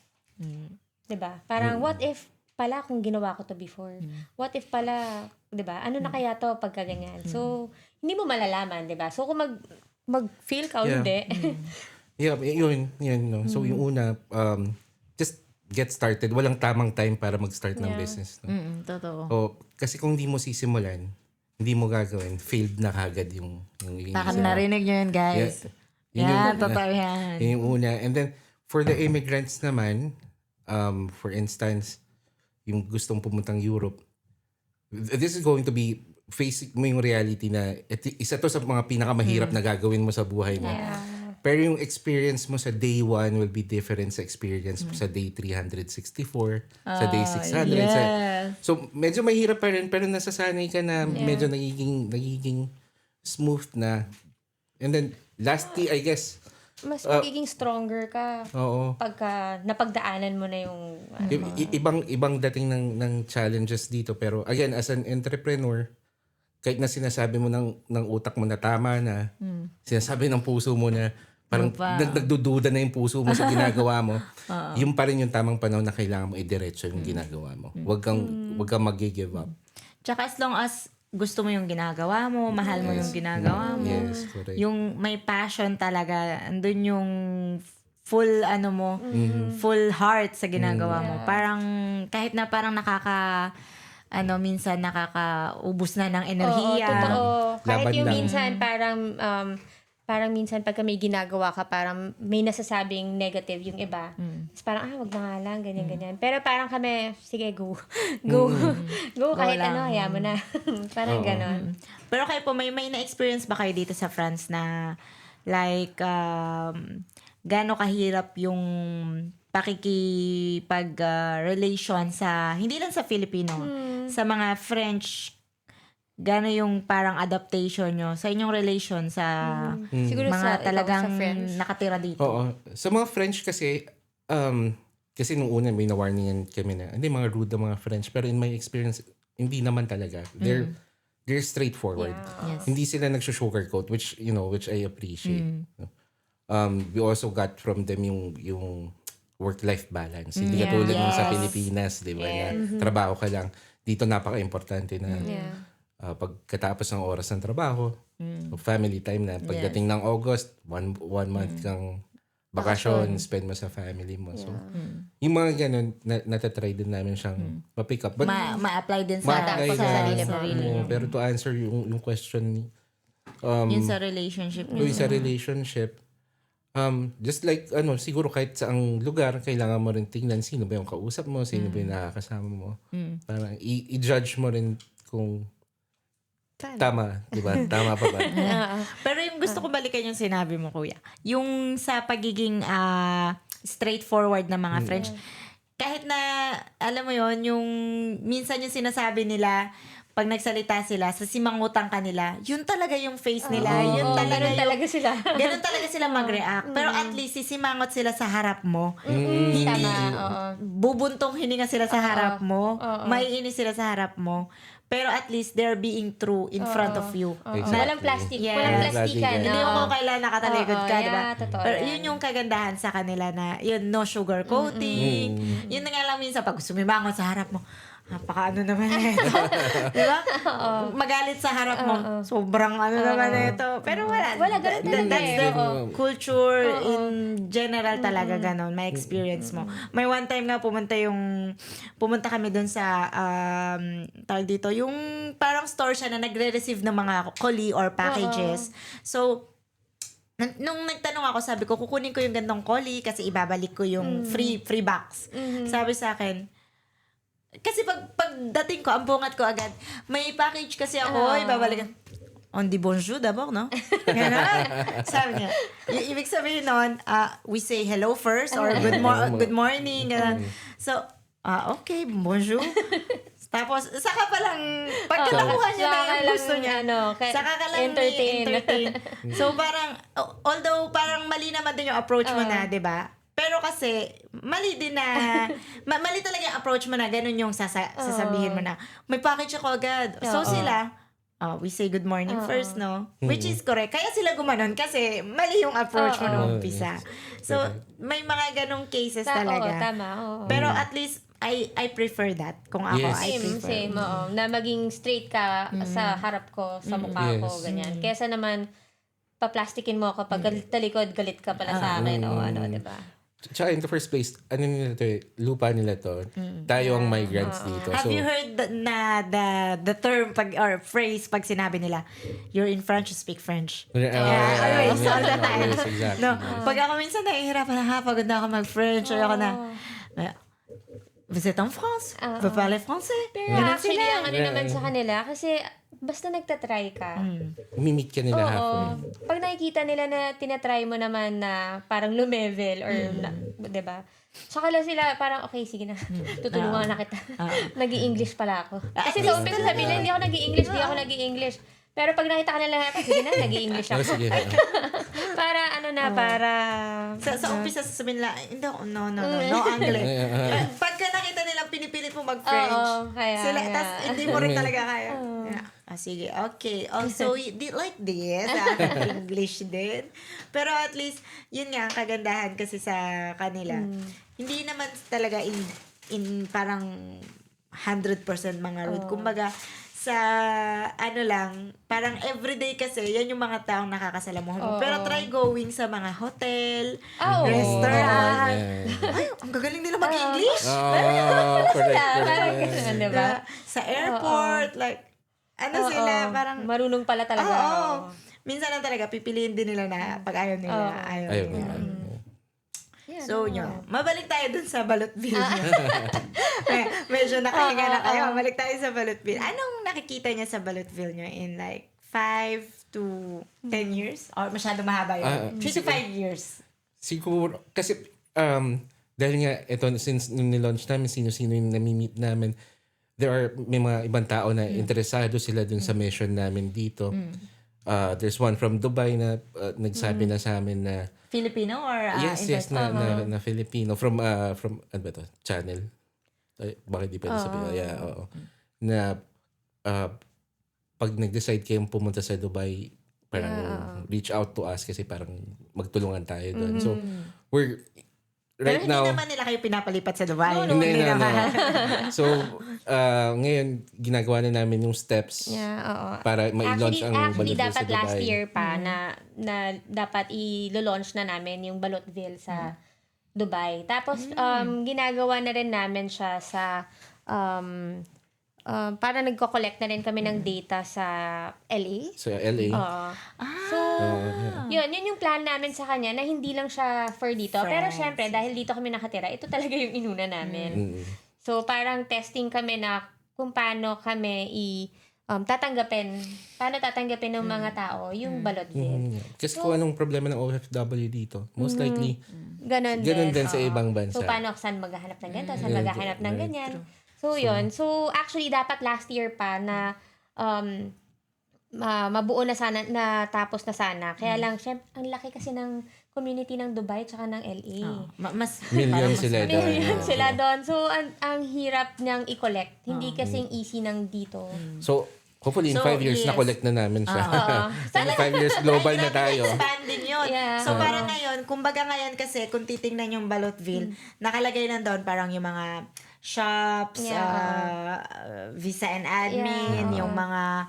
Diba? Parang what if pala kung ginawa ko to before? What if pala, diba? Ano na kaya to pagka ganyan? So, hindi mo malalaman, diba? So, kung mag-feel ka o Yeah. hindi. Yeah, yun, no. So yung una, just get started. Walang tamang time para mag-start ng business. No? Totoo. O, kasi kung di mo sisimulan, hindi mo gagawin, failed na kagad yung Baka narinig nyo yun, guys. Yun Yan, yung- totoo yan. Yun yung una. And then, for the immigrants naman, for instance, yung gustong pumuntang Europe, this is going to be facing mo yung reality na isa to sa mga pinakamahirap na gagawin mo sa buhay mo. Yeah. Pero yung experience mo sa day 1 will be different sa experience mo sa day 364, sa day 600. Yes. So, medyo mahirap pa rin, pero nasasanay ka na medyo nagiging smooth na. And then, lastly, I guess, Mas magiging stronger ka oo. pagka napagdaanan mo na yung Ibang dating ng challenges dito, pero again, as an entrepreneur, kahit na sinasabi mo ng utak mo na tama na, sinasabi ng puso mo na parang nagdududa na yung puso mo sa ginagawa mo, yung pa rin yung tamang panahon na kailangan mo idiretso yung ginagawa mo. Huwag kang mag-give up. Tsaka as long as gusto mo yung ginagawa mo, mahal mo yung ginagawa mo, Yes, correct. yung may passion talaga, andun yung full full heart sa ginagawa mo. Parang kahit na parang minsan nakakaubos na ng enerhiya. Oo, totoo. Kahit Laban yung lang. minsan parang minsan pagka may ginagawa ka, parang may nasasabing negative yung iba. Tapos parang, wag na nga lang, ganyan. Pero parang kami, sige, go. Go. Go, kahit lang. hayaan mo na. Parang ganon. Pero kayo po, may na-experience ba kayo dito sa France na like, gaano kahirap yung relation sa, hindi lang sa Filipino, sa mga French, gaano yung parang adaptation nyo sa inyong relation sa Siguro mga ikaw talagang sa French. nakatira dito? Oo. Sa mga French kasi, kasi nung una may na-warningan kami na, hindi mga rude na mga French, pero in my experience, hindi naman talaga. They're straightforward. Yes. Hindi sila nagsusugarcoat, which I appreciate. We also got from them yung work-life balance. Hindi katulad ng sa Pilipinas, di ba? Na trabaho ka lang. Dito napaka-importante na pagkatapos ng oras ng trabaho, family time na. Pagdating ng August, one month kang bakasyon, spend mo sa family mo. So, yung mga ganun, natatry din namin siyang ma-pick up. But, Ma-apply din sa ma-apply sarili na. mo. Pero to answer yung question, Yun sa relationship yung sa relationship, just like, siguro kahit sa ang lugar, kailangan mo rin tingnan sino ba yung kausap mo, sino ba yung nakakasama mo. Parang i-judge mo rin kung tama, di ba? Tama pa ba? Pero yung gusto ko balikan yung sinabi mo, kuya. Yung sa pagiging straightforward na mga French. Kahit na, alam mo yon yung minsan yung sinasabi nila, pag nagsalita sila, sa simangutang kanila, yun talaga yung face nila. Yun talaga Ganun talaga sila. ganun talaga sila mag-react. Pero at least, sisimangot sila sa harap mo. Hindi, bubuntong hininga sila sa harap mo. Maiinis sila sa harap mo. Pero at least, they're being true in front of you. Exactly. Walang plastic. Yes. Walang plastikan. Hindi mo kailangan nakatalikod ka, Oo, di ba? yeah, totoo Pero yan. yun yung kagandahan sa kanila na, yun, no sugar coating. Yun na nga lang minsan, pag sumimangon sa harap mo, napaka naman ito. Di ba? Magalit sa harap mo. Sobrang naman ito. Pero wala. Ganun talaga That's eh. the Oo. culture in general talaga ganon. May experience mo. May one time nga pumunta kami dun sa tawag dito, yung parang store siya na nagre-receive ng mga collie or packages. So, nung nagtanong ako, sabi ko, kukunin ko yung gantong collie kasi ibabalik ko yung free box. Sabi sa akin, kasi pagdating ko, ang bungat ko agad, may package kasi ako, ibabalik. On dit bonjour d'abord, no? Ganon. Sabi niya. Ibig sabihin nun, we say hello first or good morning. Ganon. So, okay, bonjour. Tapos, saka palang, pagka nakuha niya na yung gusto niya, saka ka lang entertain. So, parang, although parang mali naman din yung approach mo na, di ba? Pero kasi, mali din na, mali talaga yung approach mo na ganun yung sasabihin mo na, may package ako agad. So sila, we say good morning first, no? Which is correct. Kaya sila gumanon kasi mali yung approach mo nung umpisa. So, may mga ganong cases talaga. Tama. Oo. Pero at least, I prefer that. Kung ako, Yes. I prefer. Same, oo. Na maging straight ka sa harap ko, sa mukha ko, Yes. ganyan. Kesa naman, paplastikin mo ako pag talikod, galit ka pala sa akin, o ano, diba? Tsaka in the first place, ano nila to lupa nila to. Tayo ang migrants dito. Have you heard the term or phrase pag sinabi nila, you're in France, you speak French? Always, all the time. Yes, exactly. No, pag ako minsan nahihirapan na pagod na ako mag-French, ayoko na, vous êtes en France? Vous parlez français? Pero Ganun actually, sila. ang ano naman sa kanila, kasi basta nagtatry ka, Umimit ka nila halfway. pag nakikita nila na tinatry mo naman na parang lumevel or, diba? Saka lang sila parang, okay, sige na, tutulungan na kita. Nag-i-English pala ako. Kasi sa umpisa sabi na, hindi ako nag-i-English. Pero pag nakita ka nila, sige na, nag-i-English ako. Sige. Para, para... Sa umpisa sasabihin nila, hindi ako, no, English. Pagka nakita nilang pinipilit mo mag-French, sila, tas hindi mo rin talaga kaya. Sige, okay. So, you did like this, English din. Pero at least, yun nga, ang kagandahan kasi sa kanila. Hindi naman talaga in parang 100% mga rude. Kumbaga, sa ano lang, parang everyday kasi, yan yung mga taong nakakasalamuhan mo. Pero try going sa mga hotel, restaurant. Ay, ang gagaling nila mag-English. Correct. Parang ganun, diba? Sa airport, like, ano sila, parang, marunong pala talaga. minsan lang talaga, pipiliin din nila na pag ayaw nila, ayaw nila. So, yun. Mabalik tayo dun sa Balutville. Medyo nakahinga na kayo. Mabalik tayo sa Balutville. Anong nakikita niya sa Balutville niyo in like 5 to 10 years? Or masyado mahaba yun? 3 to 5 years? Siguro, kasi, dahil nga, ito, since nung nilaunch namin, sino-sino yung nami-meet namin, may mga ibang tao na interesado sila dun sa mission namin dito. There's one from Dubai na nagsabi na sa amin na Filipino or yes na Filipino from ano ba to? Channel. Ay, bakit di pwede sabihin? Yeah, oo. Na pag nag-decide kayong pumunta sa Dubai, parang reach out to us kasi parang magtulungan tayo doon. So we're right pero now. hindi naman nila kayo pinapalipat sa Dubai. Hindi naman. So ngayon ginagawa na namin yung steps para ma-launch ang Actually, Balutville dapat sa Dubai. last year pa na dapat i-launch na namin yung Balutville sa Dubai. Tapos, ginagawa na rin namin siya sa para nagko-collect na rin kami ng data sa LA. Sa LA. So, yun yung plan namin sa kanya na hindi lang siya for dito. Pero syempre, dahil dito kami nakatira, ito talaga yung inuna namin. So, parang testing kami na kung paano kami tatanggapin ng mga tao yung Balutville. Kasi kung anong problema ng OFW dito, most likely, Ganon din sa ibang bansa. So, paano saan maghahanap ng ganito, saan maghahanap ng ganyan. So, yun. So, actually, dapat last year pa na mabuo na sana, na tapos na sana. Kaya lang, syempre, ang laki kasi ng community ng Dubai tsaka ng LA. Mas Million sila doon. Million sila doon. So, ang hirap niyang i-collect. Hindi kasing easy ng dito. So, hopefully in 5 years, na-collect na namin siya. In 5 years, global na tayo. Expanding yun. Yeah. So, parang ngayon, kumbaga ngayon kasi, kung titingnan yung Balutville, nakalagay na doon parang yung mga shops, visa and admin, yung mga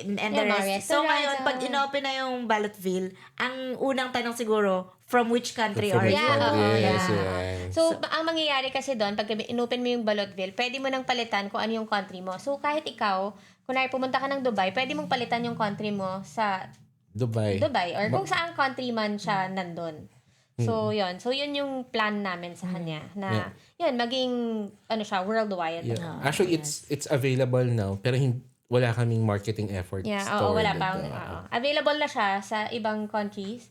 and the rest. So, ngayon, pag inopen na yung Balutville, ang unang tanong siguro, from which country are you? Yes. So, ang mangyayari kasi doon, pag inopen mo yung Balutville, pwede mo nang palitan kung ano yung country mo. So, kahit ikaw, kunwari pumunta ka ng Dubai, pwede mong palitan yung country mo sa Dubai or kung saang country man siya nandun. So, yun. So, yun yung plan namin sa kanya na, yun, maging, siya, worldwide. Yeah. Actually, it's available now, pero wala kaming marketing efforts. Yeah, wala pa. Available na siya sa ibang countries,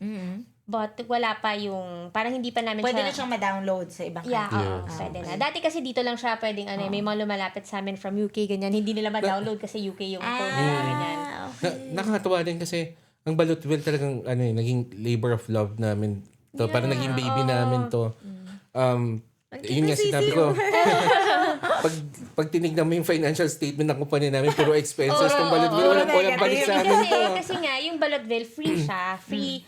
but wala pa yung, parang hindi pa namin Pwede siya. na siyang ma-download sa ibang country. Pwede na. Dati kasi dito lang siya pwedeng, may mga lumalapit sa amin from UK, ganyan. Hindi nila ma-download kasi UK yung code nila, ganyan. Nakakatuwa din kasi, ang Balutville talagang, naging labor of love namin To, parang naging baby namin to. Yun nga Sisi, sinabi ko. pag tinignan mo yung financial statement ng kumpanya namin, puro expenses ng Balotville. Walang balik sa amin to. Kasi nga, yung Balotville, free siya. Free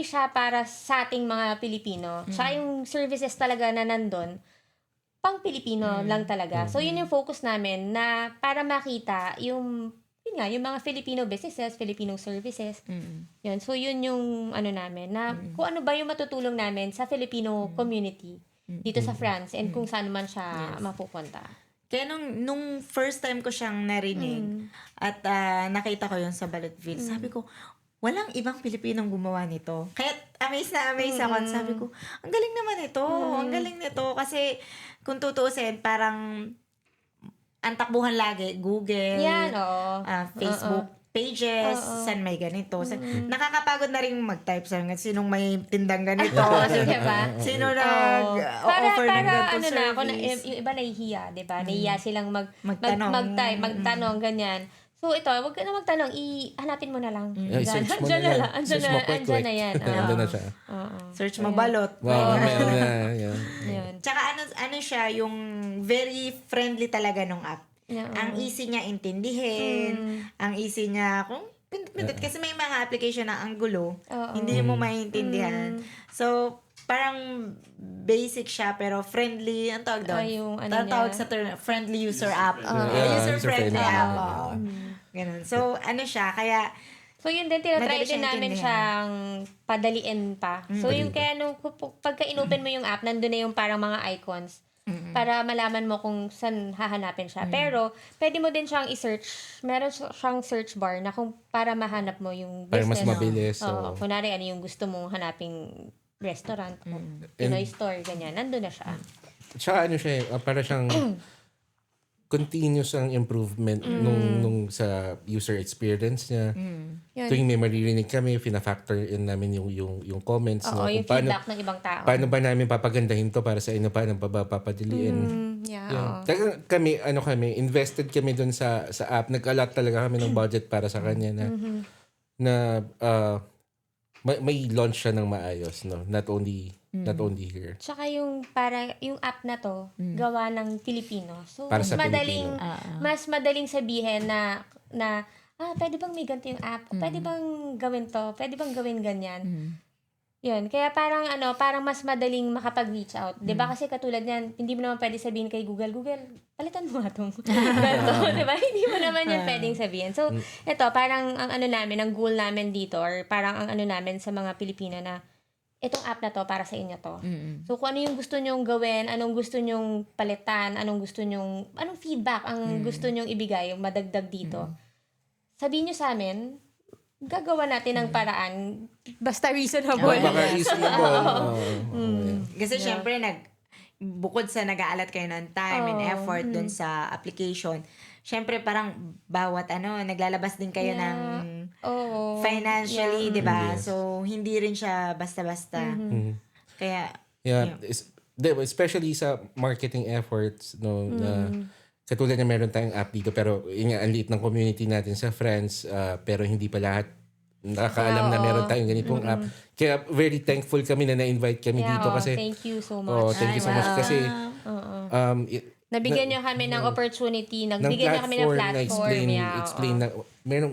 siya para sa ating mga Pilipino. Tsaka yung services talaga na nandun, pang Pilipino lang talaga. So, yun yung focus namin na para makita yung mga Filipino businesses, Filipino services. Yun. So, yun yung namin, na kung ano ba yung matutulong namin sa Filipino community dito sa France and kung saan man siya mapupunta. Kaya nung first time ko siyang narinig at nakita ko yun sa Balotville, sabi ko, walang ibang Pilipinong gumawa nito. Kaya amazed ako. Sabi ko, ang galing naman ito. Ang galing nito. Kasi kung tutuusin, parang ang takbuhan lagi, Google, Yan, oo. Facebook pages, saan may ganito. Nakakapagod na rin mag-type sa sinong may tindang ganito. Diba? Sino Para nag-offer ng ganito ako service. yung iba nahihiya, 'di ba? Nahihiya silang Magtanong. magtanong ganyan. So ito, wag ka na magtanong, hanapin mo na lang. Search mo na Andyan yan. lang. Search mo quick. Andyan na yan. Andun na siya. Search mo balot. Wow, meron na. Yan. Yun. Tsaka ano siya, yung very friendly talaga nung app. Yeah. Ang easy niya intindihin, ang easy niya kung pindot kasi may mga application na ang gulo, hindi mo maintindihan. So, parang basic siya pero friendly, ang tawag doon? Yung tawag sa term, friendly user app. user-friendly. User-friendly app. Ganun. So, ano siya, kaya So, yun din, tinatry madali din siyang namin intindihan. siyang padaliin pa. So, yung kaya pagka inopen mo yung app, nandun na yung parang mga icons para malaman mo kung saan hahanapin siya. Pero, pwede mo din siyang i-search. Meron siyang search bar na kung para mahanap mo yung Para business. mas mabilis. Oo. Kunwari, ano yung gusto mong hanaping restaurant, Pinoy store, ganyan. Nandun na siya. Tsaka ano siya, para siyang continuous ang improvement nung sa user experience niya. Yun. Tuwing may maririnig kami, fina-factor in namin yung comments. Oo, no? yung Kung feedback ng ibang tao. paano ba namin papagandahin to para sa inyo, paano pa ba papadiliin. Yeah. Yun. Talagang kami, invested kami dun sa app. Nag-allot talaga kami ng budget para sa kanya na may launch siya ng maayos, no? Not only here. Tsaka yung app na to, gawa ng Pilipino. So, Para mas sa madaling, Pilipino. mas madaling sabihin na pwede bang may ganito yung app? Pwede bang gawin to? Pwede bang gawin ganyan? Yun. Kaya parang mas madaling makapag-reach out. 'Di ba? Kasi katulad niyan, hindi mo naman pwede sabihin kay Google, palitan mo nga tong ganito. 'Di ba? Hindi mo naman yan pwedeng sabihin. So, ito, parang ang ang goal namin dito, or parang ang namin sa mga Pilipino na, itong app na to para sa inyo to. So, kung ano yung gusto nyong gawin, anong gusto nyong palitan, anong feedback ang gusto nyong ibigay, yung madagdag dito, sabihin nyo sa amin, gagawa natin ng paraan, basta reasonable. Baka reasonable. kasi syempre bukod sa nag-aalat kayo ng time and effort dun sa application, syempre parang bawat naglalabas din kayo ng financially, 'di ba? Yes. So hindi rin siya basta-basta. Kaya Yeah, especially sa marketing efforts, no, na katulad na meron tayong app dito pero yun nga, ang liit ng community natin sa France, pero hindi pa lahat nakakaalam na meron tayong ganitong app. Kaya very thankful kami na na-invite kami dito kasi thank you so much. thank you so much kasi Nabigyan nyo kami ng opportunity, nagbigyan nyo kami ng platform. explain na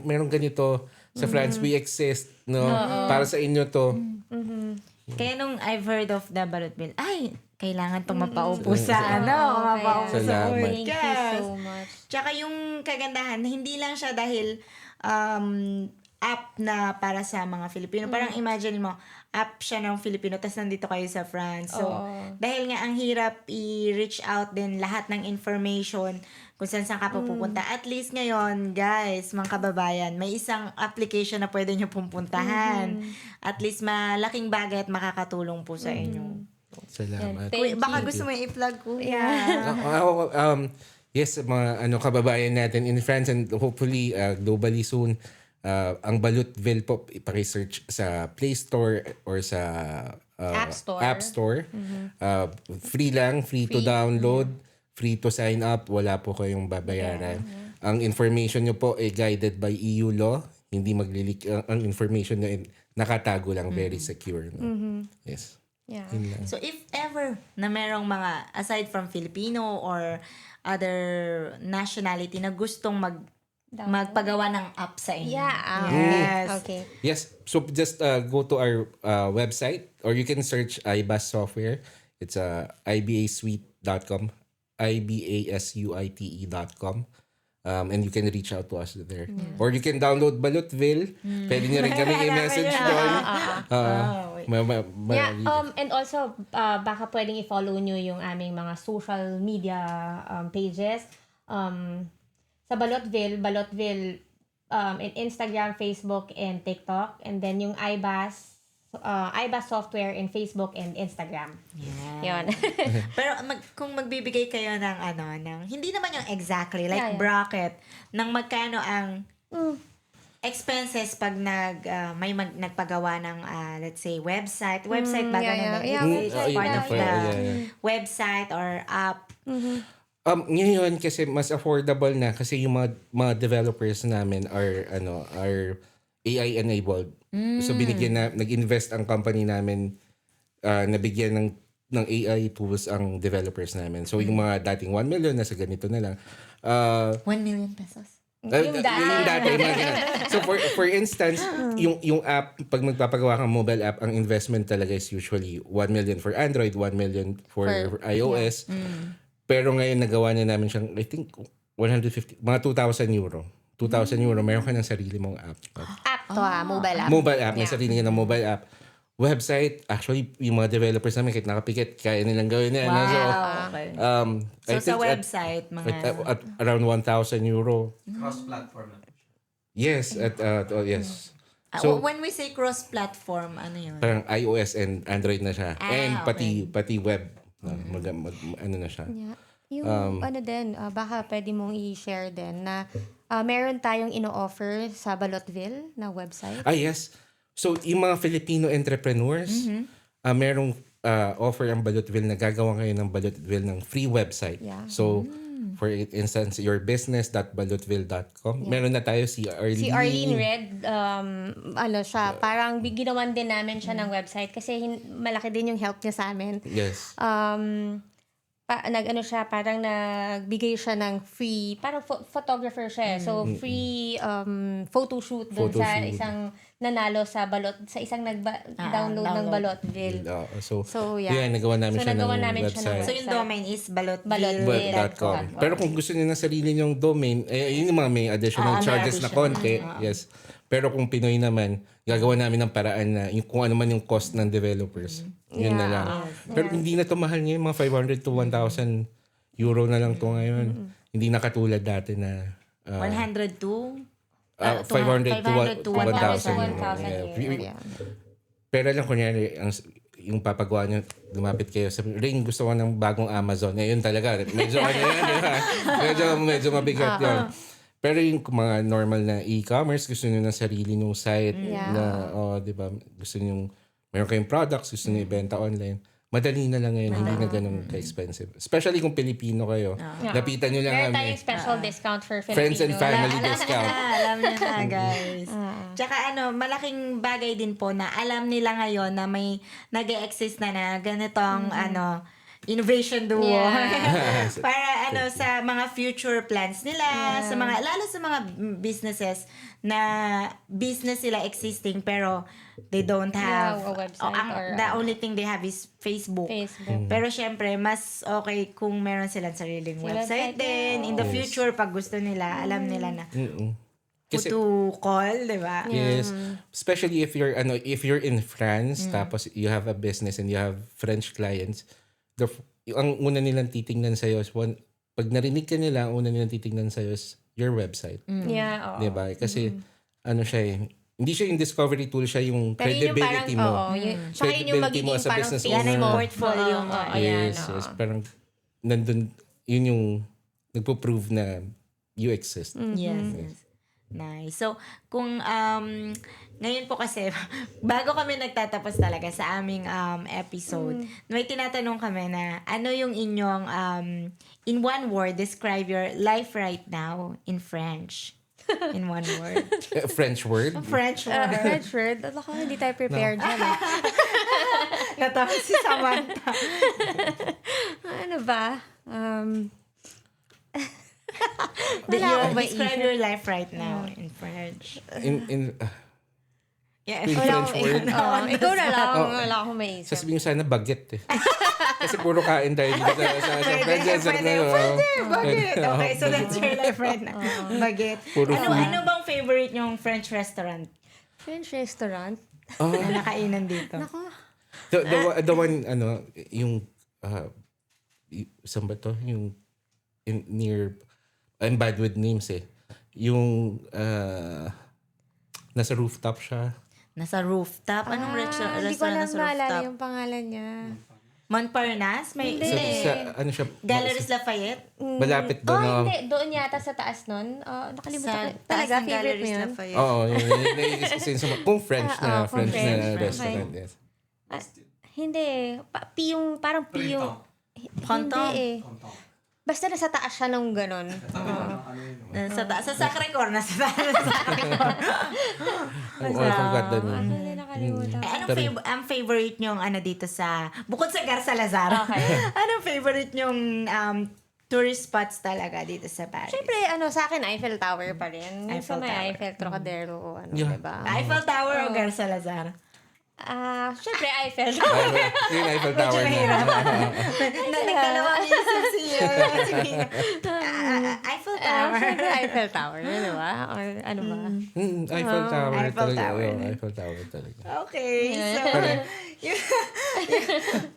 merong ganito sa France, we exist, no? Para sa inyo to. Kaya nung I've heard of the Balotville, kailangan itong mapaupo sa mapaupo sa Salamat. Thank you podcast. so much. Tsaka yung kagandahan, hindi lang siya dahil app na para sa mga Filipino. Parang imagine mo, app siya ng Filipino, tapos nandito kayo sa France. So, dahil nga ang hirap i-reach out din lahat ng information kung saan ka pupunta. At least ngayon, guys, mga kababayan, may isang application na pwede nyo pupuntahan. At least malaking bagay at makakatulong po sa inyo. Salamat. Thank Baka you. gusto mo i-plug, kuya. Yes, mga kababayan natin in France and hopefully globally soon, ang Balotville po, iparesearch sa Play Store or sa App Store. Free lang, free to download, free to sign up, wala po kayong babayaran. Ang information nyo po ay guided by EU law, hindi maglilik ang information nyo nakatago lang, very secure. No? Yes. Yeah. Yun lang. So if ever na merong mga, aside from Filipino or other nationality na gustong magpagawa ng app sa inyo. Yeah. Yes. Okay. Yes. So just go to our website or you can search iBus software. It's ibasuite.com, ibasuite.com. And you can reach out to us there. Or you can download Balutville. Pwede niyo rin kami i-message doon. Yeah, and also, baka pwedeng i-follow nyo yung aming mga social media pages. Sa Balutville, in Instagram, Facebook, and TikTok. And then yung iBus software in Facebook and Instagram. Yeah. Yun. Pero kung magbibigay kayo ng hindi naman yung exactly, like Yeah. bracket, ng magkano ang expenses pag nagpagawa ng, let's say, website ba ganun? It's part of the website or app. Ngayon kasi mas affordable na kasi yung mga developers namin are AI enabled. So nag-invest ang company namin nabigyan ng AI tools ang developers namin. So yung mga dating 1 million nasa ganito na lang. 1 million pesos. Yung dati. Yung dati, mga ganun. So for instance, yung app, pag magpapagawa kang mobile app, ang investment talaga is usually 1 million for Android, 1 million for iOS. Pero ngayon nagawa na namin siyang, I think, 150, mga 2,000 euro. 2,000 euro, meron ka ng sarili mong app. App to mobile app. Mobile app, may sarili ka ng mobile app. Website, actually, yung mga developers namin, kahit nakapikit, kaya nilang gawin yan. Wow. So, Okay. I So sa think website, at around 1,000 euro. Cross-platform na. Yes, yes. So, when we say cross-platform, ano yun? Parang iOS and Android na siya. And okay. pati web. Ano na siya. Yeah. Yung baka pwede mong i-share din na meron tayong ino-offer sa Balutville na website. Yes. So, yung mga Filipino entrepreneurs, merong offer ang Balutville na gagawa kayo ng Balutville ng free website. Yeah. So, for instance, yourbusiness.balutville.com. Meron na tayo si Arlene. Si Arlene Red, siya, parang ginawan din namin siya ng website kasi malaki din yung help niya sa amin. Yes. Parang nagbigay siya ng free, parang photographer siya. So, free photo shoot dun sa isang nanalo sa isang nag-download ng Balutville. So, yeah. nagawa namin siya ng siya website. So, yung domain is Balutville.com. Pero kung gusto niyo ng sarili niyong domain, yun yung mga may additional charges na konti. Yes. Pero kung Pinoy naman, gagawa namin ng paraan na kung ano man yung cost ng developers. Yun na lang. Pero hindi na to mahal ngayon. Mga 500 to 1,000 euro na lang to ngayon. Hindi na katulad dati na 100 to 500 to 1,000. 1,000 Yeah. Pero lang kunyari, yung papagawa nyo, lumapit kayo sa Ring, gusto ko ng bagong Amazon. Yun talaga. Medyo medyo mabigat yun. Pero yung mga normal na e-commerce, gusto nyo ng sarili nyung site na, di ba, gusto nyo meron kayong products, gusto nyo ibenta online. Madali na lang ngayon, hindi na ganun ka-expensive. Especially kung Pilipino kayo. Lapitan nyo lang Meron kami. tayong special discount for Filipino. Friends and family discount. Alam niyo na, guys. Tsaka malaking bagay din po na alam nila ngayon na may nag-e-exist na ganitong innovation duo. Yeah. Para sa mga future plans nila, sa mga lalo sa mga businesses na business sila existing pero they don't have a website the only thing they have is Facebook. Pero syempre mas okay kung meron silang sariling website din. In the future pag gusto nila, alam nila na who to call, di ba? Yes. Especially if you're in France, tapos you have a business and you have French clients, ang una nilang titingnan sa'yo is pag narinig ka nila, ang una nilang titingnan sa'yo is your website. Yeah, oo. Diba? Kasi, hindi siya yung discovery tool, siya yung Pero credibility mo. Tsaka yun yung magiging mo as a parang business face owner. Yan ang portfolio mo. Yes. Parang, nandun, yun yung nagpo-prove na you exist. Yes. Nice. So, kung ngayon po kasi, bago kami nagtatapos talaga sa aming episode, may tinatanong kami na ano yung inyong, in one word, describe your life right now in French. In one word. French word. French word. French word. Alam ko, hindi tayo prepared dyan. Natawa si Samantha. Ano ba? Describe your life right now in French. Yeah, In French word. Ikaw na lang. Wala akong maisip. Sasabihin ko sana baguette eh. Kasi puro kain tayo dito sa French. Baguette. Okay, so that's your life right now. Baguette. Puro food. Ano bang favorite nyong French restaurant French restaurant? na nakainan dito? Ako. The one, yung, saan ba to? Yung, near, I'm bad with names eh. Yung, nasa rooftop siya. Nasa rooftop? Anong Hindi ko restaurant lang nasa maalala rooftop? yung pangalan niya. Montparnasse? May Hindi. Ano siya? Galeries Lafayette? Malapit doon. Hindi. Doon yata sa taas nun. Nakalimutan ko. taas Talaga, ng favorite mo Galeries yun? Lafayette. Oo, kung French na kung French French. na Okay. restaurant. Yes. Hindi. Piyong, parang piyong. Canton? Hindi eh. Basta nasa taas siya nung ganon. Sa Sacré-Cœur. Nasa Sacré-Cœur. I forgot the name. Hindi nakalimutan. Ang favorite nyong dito sa... Bukod sa Garza Lazar. Okay. Anong favorite nyong tourist spots talaga dito sa Paris? Siyempre, sa akin, Eiffel Tower pa rin. Eiffel Sa may Tower. Eiffel, Trocadero, o Yeah. diba? Eiffel Tower o Garza Lazar? Siyempre, Eiffel Tower. Yung Eiffel Tower na. Nagdalawang isip siya. Eiffel Tower. Siyempre, Eiffel Tower. Di ba? Or ano ba? Eiffel Tower Eiffel talaga. Tower. Eiffel Tower talaga. Okay. So,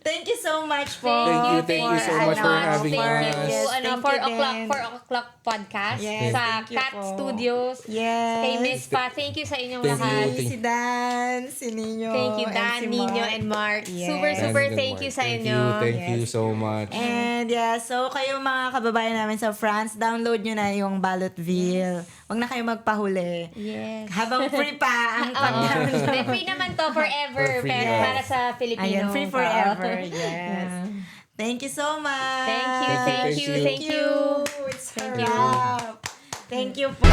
thank you so much po. Thank you so much for having Thank us. you. Yes, thank 4 you o'clock, din. 4 o'clock podcast Yes, sa thank you Cat po. Studios. Yes. Kay Miss Pa. Thank you sa inyong Thank you. lahat. Si Dan, si Nino, Thank you, and Dan, si Nino, Mark. and Mark. Yes. Super thank you sa inyo. Thank you so much. And yeah, so kayo mga kababayan namin sa France, download nyo na yung Ballotville. Huwag na kayo magpahuli. Yes. Habang free pa ang pag-download. Then, free naman to forever. For free, Pero yes. para sa Filipino. Ayun, free forever. Yes. Thank you so much. Thank you. Thank you. It's Thank a you. wrap. Thank you po.